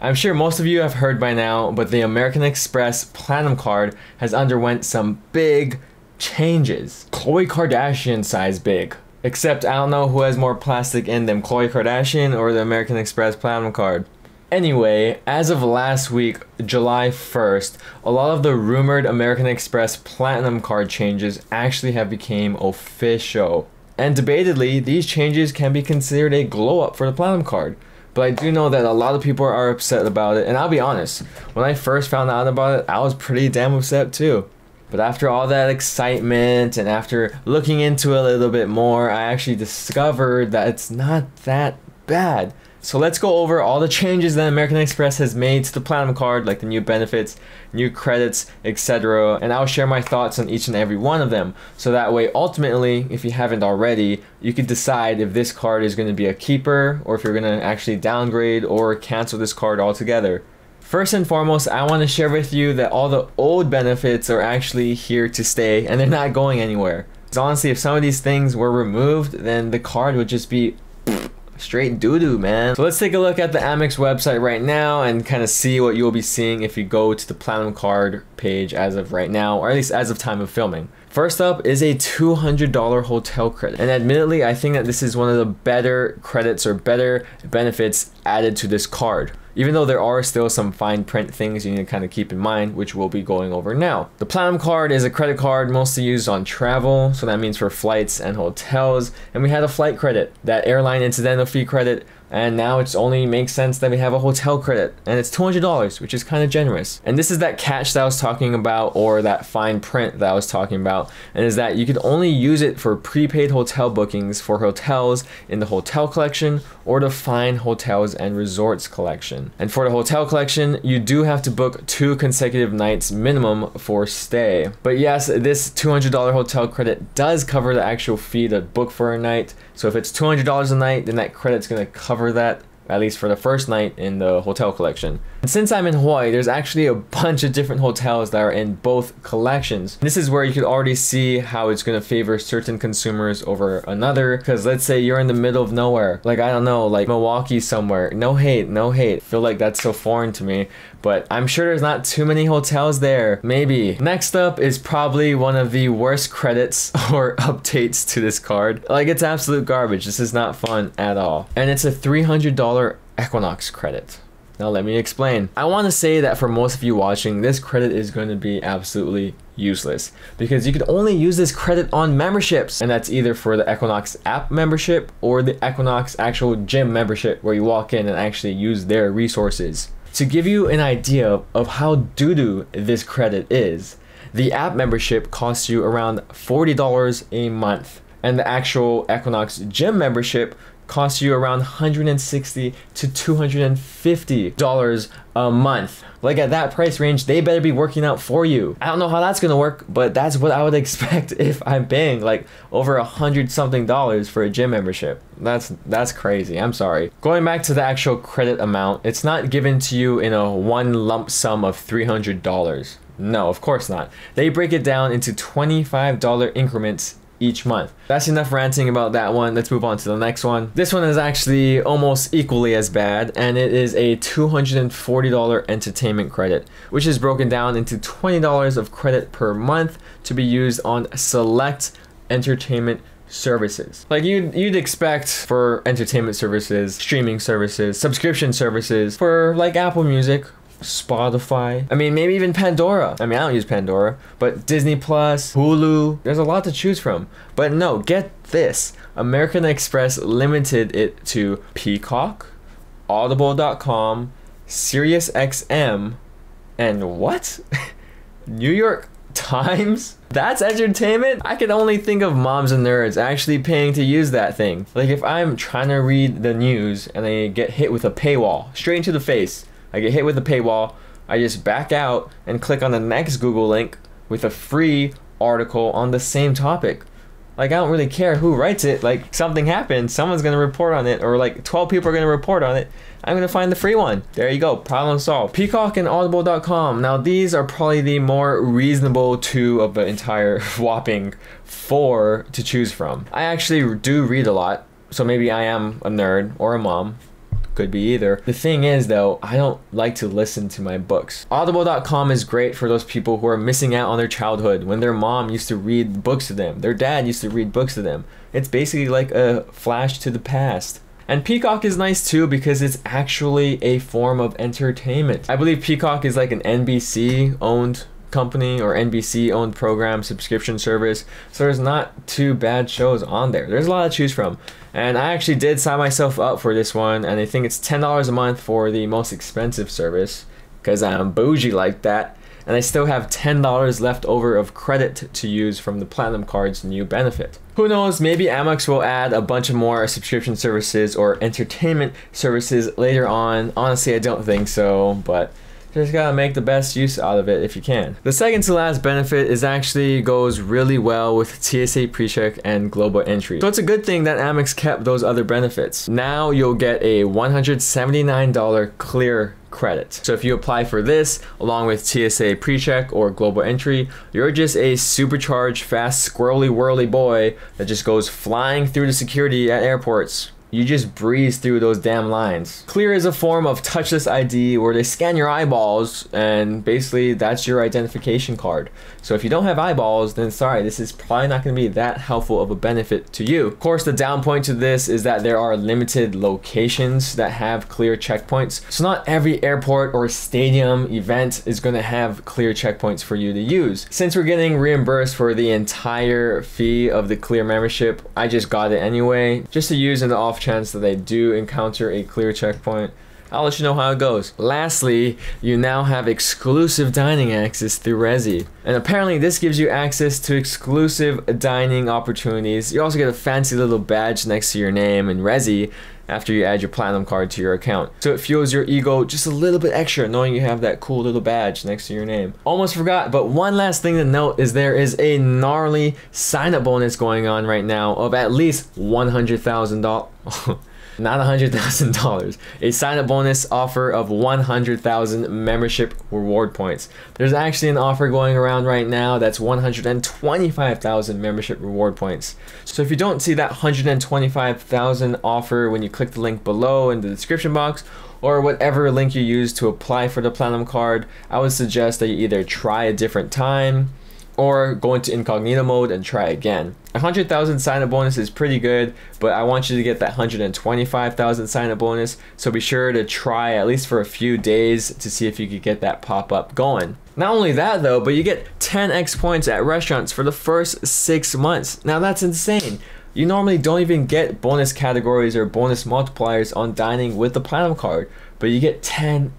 I'm sure most of you have heard by now, but the American Express Platinum Card has underwent some big changes. Khloe Kardashian size big. Except I don't know who has more plastic in them, Khloe Kardashian or the American Express Platinum Card. Anyway, as of last week, July 1st, a lot of the rumored American Express Platinum Card changes actually have become official. And debatedly, these changes can be considered a glow up for the Platinum Card. But I do know that a lot of people are upset about it, and I'll be honest, when I first found out about it, I was pretty damn upset too. But after all that excitement and after looking into it a little bit more, I actually discovered that it's not that bad. So let's go over all the changes that American Express has made to the Platinum Card, like the new benefits, new credits, etc. And I'll share my thoughts on each and every one of them. So that way, ultimately, if you haven't already, you can decide if this card is going to be a keeper or if you're going to actually downgrade or cancel this card altogether. First and foremost, I want to share with you that all the old benefits are actually here to stay and they're not going anywhere. Because honestly, if some of these things were removed, then the card would just be straight doo-doo, man. So let's take a look at the Amex website right now and kind of see what you'll be seeing if you go to the Platinum Card page as of right now, or at least as of time of filming. First up is a $200 hotel credit. And admittedly, I think that this is one of the better credits or better benefits added to this card. Even though there are still some fine print things you need to kind of keep in mind, which we'll be going over now. The Platinum Card is a credit card mostly used on travel, so that means for flights and hotels. And we had a flight credit, that airline incidental fee credit, and now it only makes sense that we have a hotel credit, and it's $200, which is kind of generous. And this is that catch that I was talking about, or that fine print that I was talking about, and is that you could only use it for prepaid hotel bookings for hotels in the hotel collection or the fine hotels and resorts collection. And for the hotel collection, you do have to book 2 consecutive nights minimum for stay. But yes, this $200 hotel credit does cover the actual fee to book for a night. So if it's $200 a night, then that credit's gonna cover that, at least for the first night in the hotel collection. And since I'm in Hawaii, there's actually a bunch of different hotels that are in both collections. This is where you could already see how it's going to favor certain consumers over another, because let's say you're in the middle of nowhere, like I don't know, like Milwaukee somewhere. No hate, no hate. I feel like that's so foreign to me, but I'm sure there's not too many hotels there. Maybe. Next up is probably one of the worst credits or updates to this card. Like, it's absolute garbage. This is not fun at all. And it's a $300 Equinox credit. Now let me explain. I want to say that for most of you watching, this credit is going to be absolutely useless because you could only use this credit on memberships, and that's either for the Equinox app membership or the Equinox actual gym membership where you walk in and actually use their resources. To give you an idea of how doo-doo this credit is, the app membership costs you around $40 a month, and the actual Equinox gym membership costs you around $160 to $250 a month. Like, at that price range, they better be working out for you. I don't know how that's gonna work, but that's what I would expect if I'm paying like over $100 something for a gym membership. That's crazy. I'm sorry. Going back to the actual credit amount, it's not given to you in a one lump sum of $300. No, of course not. They break it down into $25 increments each month. That's enough ranting about that one. Let's move on to the next one. This one is actually almost equally as bad, and it is a $240 entertainment credit, which is broken down into $20 of credit per month to be used on select entertainment services. Like you'd expect for entertainment services, streaming services, subscription services for like Apple Music, Spotify, I mean maybe even Pandora. I mean, I don't use Pandora, but Disney Plus, Hulu, there's a lot to choose from. But no, get this, American Express limited it to Peacock, Audible.com, SiriusXM, and what? New York Times? That's entertainment? I can only think of moms and nerds actually paying to use that thing. Like, if I'm trying to read the news and I get hit with a paywall straight into the face, I get hit with a paywall, I just back out and click on the next Google link with a free article on the same topic. Like, I don't really care who writes it. Like, something happened, someone's gonna report on it, or like 12 people are gonna report on it. I'm gonna find the free one. There you go, problem solved. Peacock and Audible.com. Now, these are probably the more reasonable two of the entire whopping 4 to choose from. I actually do read a lot, so maybe I am a nerd or a mom. Could be either. The thing is though, I don't like to listen to my books. Audible.com is great for those people who are missing out on their childhood when their mom used to read books to them, their dad used to read books to them. It's basically like a flash to the past. And Peacock is nice too because it's actually a form of entertainment. I believe Peacock is like an NBC owned company or NBC owned program subscription service, so there's not too bad shows on there. There's a lot to choose from, and I actually did sign myself up for this one, and I think it's $10 a month for the most expensive service because I'm bougie like that, and I still have $10 left over of credit to use from the Platinum Card's new benefit. Who knows, maybe Amex will add a bunch of more subscription services or entertainment services later on. Honestly, I don't think so, but just gotta make the best use out of it if you can. The second to last benefit is actually goes really well with TSA PreCheck and Global Entry. So it's a good thing that Amex kept those other benefits. Now you'll get a $179 clear credit. So if you apply for this along with TSA PreCheck or Global Entry, you're just a supercharged, fast, squirrely whirly boy that just goes flying through the security at airports. You just breeze through those damn lines. Clear is a form of touchless ID where they scan your eyeballs and basically that's your identification card. So if you don't have eyeballs, then sorry, this is probably not going to be that helpful of a benefit to you. Of course, the down point to this is that there are limited locations that have clear checkpoints. So not every airport or stadium event is going to have clear checkpoints for you to use. Since we're getting reimbursed for the entire fee of the clear membership, I just got it anyway, just to use in the off chance that they do encounter a clear checkpoint. I'll let you know how it goes. Lastly, you now have exclusive dining access through Resy. And apparently this gives you access to exclusive dining opportunities. You also get a fancy little badge next to your name in Resy after you add your Platinum Card to your account. So it fuels your ego just a little bit extra knowing you have that cool little badge next to your name. Almost forgot, but one last thing to note is there is a gnarly sign-up bonus going on right now of at least $100,000. Not $100,000. A sign-up bonus offer of 100,000 membership reward points. There's actually an offer going around right now that's 125,000 membership reward points. So if you don't see that 125,000 offer when you click the link below in the description box, or whatever link you use to apply for the Platinum Card, I would suggest that you either try a different time or go into incognito mode and try again. 100,000 sign-up bonus is pretty good, but I want you to get that 125,000 sign-up bonus, so be sure to try at least for a few days to see if you could get that pop-up going. Not only that though, but you get 10x points at restaurants for the first 6 months. Now that's insane. You normally don't even get bonus categories or bonus multipliers on dining with the Platinum Card, but you get 10x.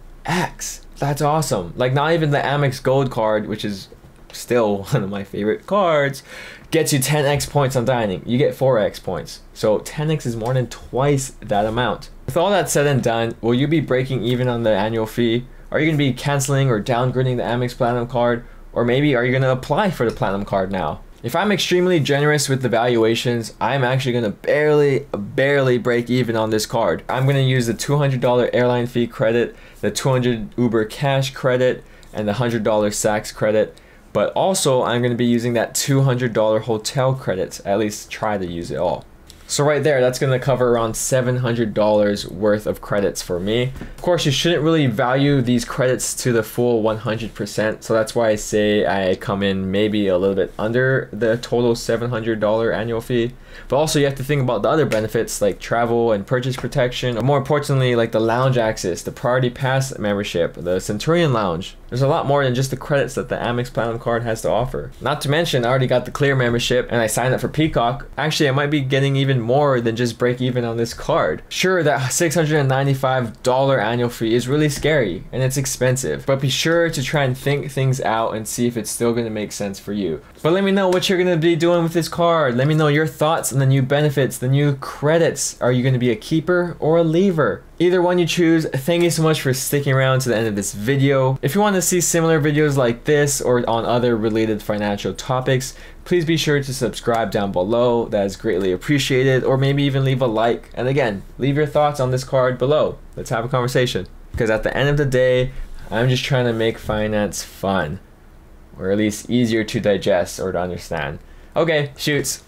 That's awesome. Like not even the Amex Gold card, which is still one of my favorite cards, gets you 10x points on dining. You get 4x points. So 10x is more than twice that amount. With all that said and done, will you be breaking even on the annual fee? Are you going to be canceling or downgrading the Amex Platinum Card? Or maybe are you going to apply for the Platinum Card now? If I'm extremely generous with the valuations, I'm actually going to barely break even on this card. I'm going to use the $200 airline fee credit, the $200 Uber Cash credit, and the $100 Saks credit. But also, I'm going to be using that $200 hotel credit, at least try to use it all. So right there, that's going to cover around $700 worth of credits for me. Of course, you shouldn't really value these credits to the full 100%. So that's why I say I come in maybe a little bit under the total $700 annual fee. But also you have to think about the other benefits like travel and purchase protection, or more importantly, like the lounge access, the priority pass membership, the Centurion Lounge. There's a lot more than just the credits that the Amex Platinum Card has to offer. Not to mention, I already got the Clear membership and I signed up for Peacock. Actually, I might be getting even more than just break even on this card. Sure, that $695 annual fee is really scary and it's expensive, but be sure to try and think things out and see if it's still going to make sense for you. But let me know what you're going to be doing with this card. Let me know your thoughts on the new benefits, the new credits. Are you going to be a keeper or a leaver? Either one you choose. Thank you so much for sticking around to the end of this video. If you want to see similar videos like this or on other related financial topics, please be sure to subscribe down below. That is greatly appreciated. Or maybe even leave a like. And again, leave your thoughts on this card below. Let's have a conversation. Because at the end of the day, I'm just trying to make finance fun. Or at least easier to digest or to understand. Okay, shoots.